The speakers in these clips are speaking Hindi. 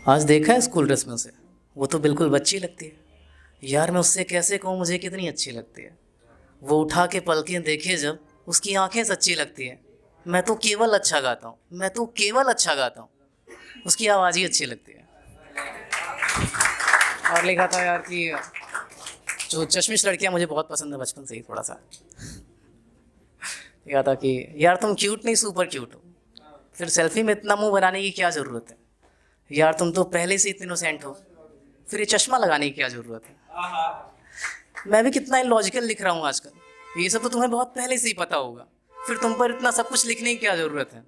आज देखा है स्कूल ड्रेस में उसे, वो तो बिल्कुल बच्ची लगती है यार। मैं उससे कैसे कहूँ मुझे कितनी अच्छी लगती है। वो उठा के पलकें देखे जब, उसकी आंखें सच्ची लगती है। मैं तो केवल अच्छा गाता हूँ, मैं तो केवल अच्छा गाता हूँ, उसकी आवाज़ ही अच्छी लगती है। और लिखा था यार कि जो चश्मिश लड़कियाँ मुझे बहुत पसंद है बचपन से ही थोड़ा सा। लिखा था कि यार तुम क्यूट नहीं सुपर क्यूट हो, फिर सेल्फी में इतना मुंह बनाने की क्या ज़रूरत है। यार तुम तो पहले से इतने इनोसेंट हो, फिर ये चश्मा लगाने की क्या ज़रूरत है। मैं भी कितना इलॉजिकल लिख रहा हूँ आजकल, ये सब तो तुम्हें बहुत पहले से ही पता होगा, फिर तुम पर इतना सब कुछ लिखने की क्या ज़रूरत है।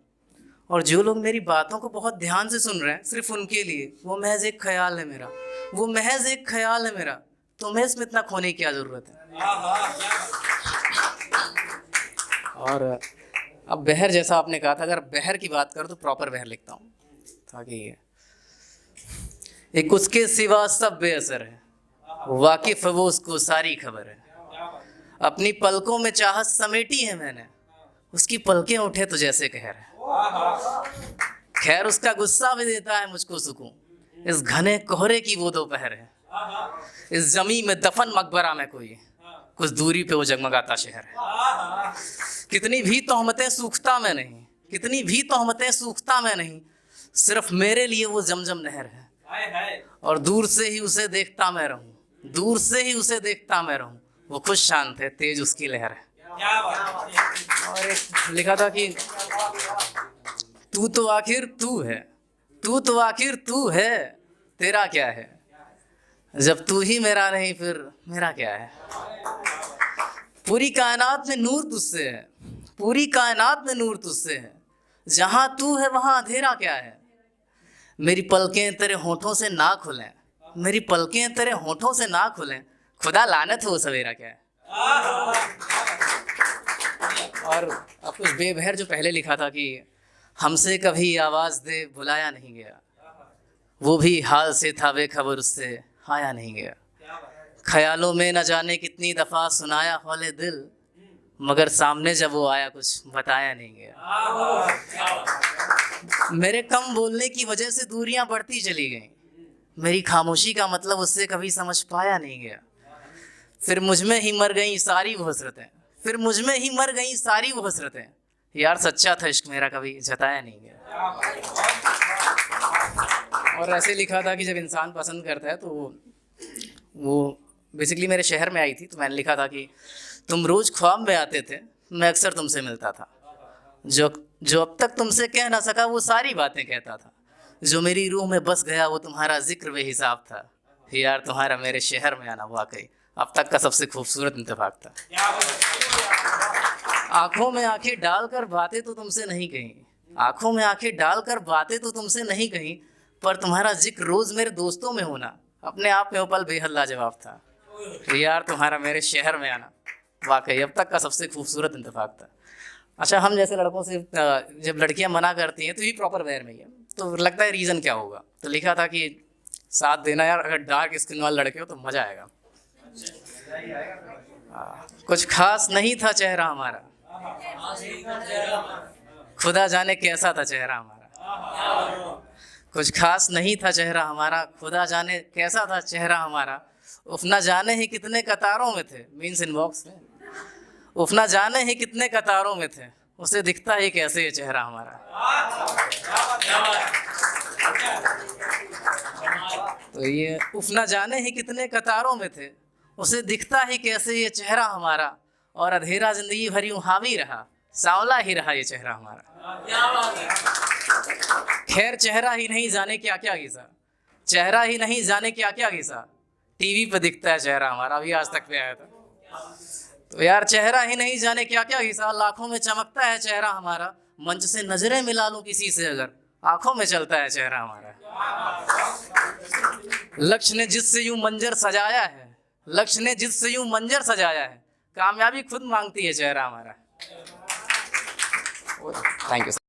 और जो लोग मेरी बातों को बहुत ध्यान से सुन रहे हैं सिर्फ उनके लिए, वो महज एक ख्याल है मेरा, वो महज एक ख्याल है मेरा, तुम्हें इसमें इतना खोने की क्या ज़रूरत है। और अब बहर जैसा आपने कहा था, अगर बहर की बात करो तो प्रॉपर बहर लिखता हूँ ताकि एक उसके सिवा सब बेअसर है, वाकिफ है वो उसको सारी खबर है। अपनी पलकों में चाहत समेटी है मैंने, उसकी पलकें उठे तो जैसे कहर है। खैर उसका गुस्सा भी देता है मुझको सुकून, इस घने कोहरे की वो दोपहर है। इस जमी में दफन मकबरा में कोई, कुछ दूरी पे वो जगमगाता शहर है। कितनी भी तोहमतें सूखता मैं नहीं, कितनी भी तोहमतें सूखता मैं नहीं, सिर्फ मेरे लिए वो जमजम नहर है। और दूर से ही उसे देखता मैं रहूं, दूर से ही उसे देखता मैं रहूं, वो खुश शांत है तेज उसकी लहर है। और एक लिखा था कि तू तो आखिर तू है, तू तो आखिर तू है, तेरा क्या है। जब तू ही मेरा नहीं फिर मेरा क्या है। पूरी कायनात में नूर तुझसे है, पूरी कायनात में नूर तुझसे है, जहां तू है वहां अंधेरा क्या है। मेरी पलकें तेरे होठों से ना खुलें, मेरी पलकें तेरे होठों से ना खुलें, खुदा लानत हो सवेरा क्या है। और अब कुछ बेबहर जो पहले लिखा था कि हमसे कभी आवाज़ दे बुलाया नहीं गया, वो भी हाल से था बेखबर उससे आया नहीं गया। ख्यालों में न जाने कितनी दफ़ा सुनाया हौले दिल, मगर सामने जब वो आया कुछ बताया नहीं गया। मेरे कम बोलने की वजह से दूरियां बढ़ती चली गईं, मेरी खामोशी का मतलब उससे कभी समझ पाया नहीं गया। फिर मुझ में ही मर गई सारी वो हसरतें, फिर मुझ में ही मर गई सारी वो हसरतें, यार सच्चा था इश्क मेरा कभी जताया नहीं गया। और ऐसे लिखा था कि जब इंसान पसंद करता है तो वो बेसिकली मेरे शहर में आई थी, तो मैंने लिखा था कि तुम रोज़ ख्वाब में आते थे, मैं अक्सर तुमसे मिलता था, जो जो अब तक तुमसे कह ना सका वो सारी बातें कहता था, जो मेरी रूह में बस गया वो तुम्हारा जिक्र बेहिसाब था। यार तुम्हारा मेरे शहर में आना वाकई अब तक का सबसे खूबसूरत इंतफाक था। आंखों में आंखें डालकर बातें तो तुमसे नहीं कहीं, आंखों में आंखें डालकर बातें तो तुमसे नहीं कहीं, पर तुम्हारा जिक्र रोज़ मेरे दोस्तों में होना अपने आप में वो पल बेहद लाजवाब था। यार तुम्हारा मेरे शहर में आना वाकई अब तक का सबसे खूबसूरत इंतफाक था। अच्छा, हम जैसे लड़कों से जब लड़कियां मना करती हैं तो ये प्रॉपर वेयर में ही है, तो लगता है रीज़न क्या होगा। तो लिखा था कि साथ देना यार, अगर डार्क स्किन वाले लड़के हो तो मज़ा आएगा। कुछ खास नहीं था चेहरा हमारा, खुदा जाने कैसा था चेहरा हमारा। कुछ खास नहीं था चेहरा हमारा, खुदा जाने कैसा था चेहरा हमारा। उफ ना जाने ही कितने कतारों में थे, मीन्स इनबॉक्स में, उफ ना जाने ही कितने कतारों में थे, उसे दिखता ही कैसे ये चेहरा हमारा। तो ये उफ ना जाने ही कितने कतारों में थे, उसे दिखता ही कैसे ये चेहरा हमारा। और अंधेरा जिंदगी भर यूं हावी रहा, सांवला ही रहा ये चेहरा हमारा। खैर चेहरा ही नहीं जाने क्या क्या घिसा, चेहरा ही नहीं जाने क्या क्या घिसा, टीवी पे दिखता है चेहरा हमारा, अभी आज तक पे आया था। तो यार चेहरा ही नहीं जाने क्या क्या घिसा, लाखों में चमकता है चेहरा हमारा। मंच से नजरें मिला लूं किसी से अगर, आंखों में चलता है चेहरा हमारा। लक्ष्य ने जिससे यूं मंजर सजाया है, लक्ष्य ने जिससे यूं मंजर सजाया है, कामयाबी खुद मांगती है चेहरा हमारा। Thank you.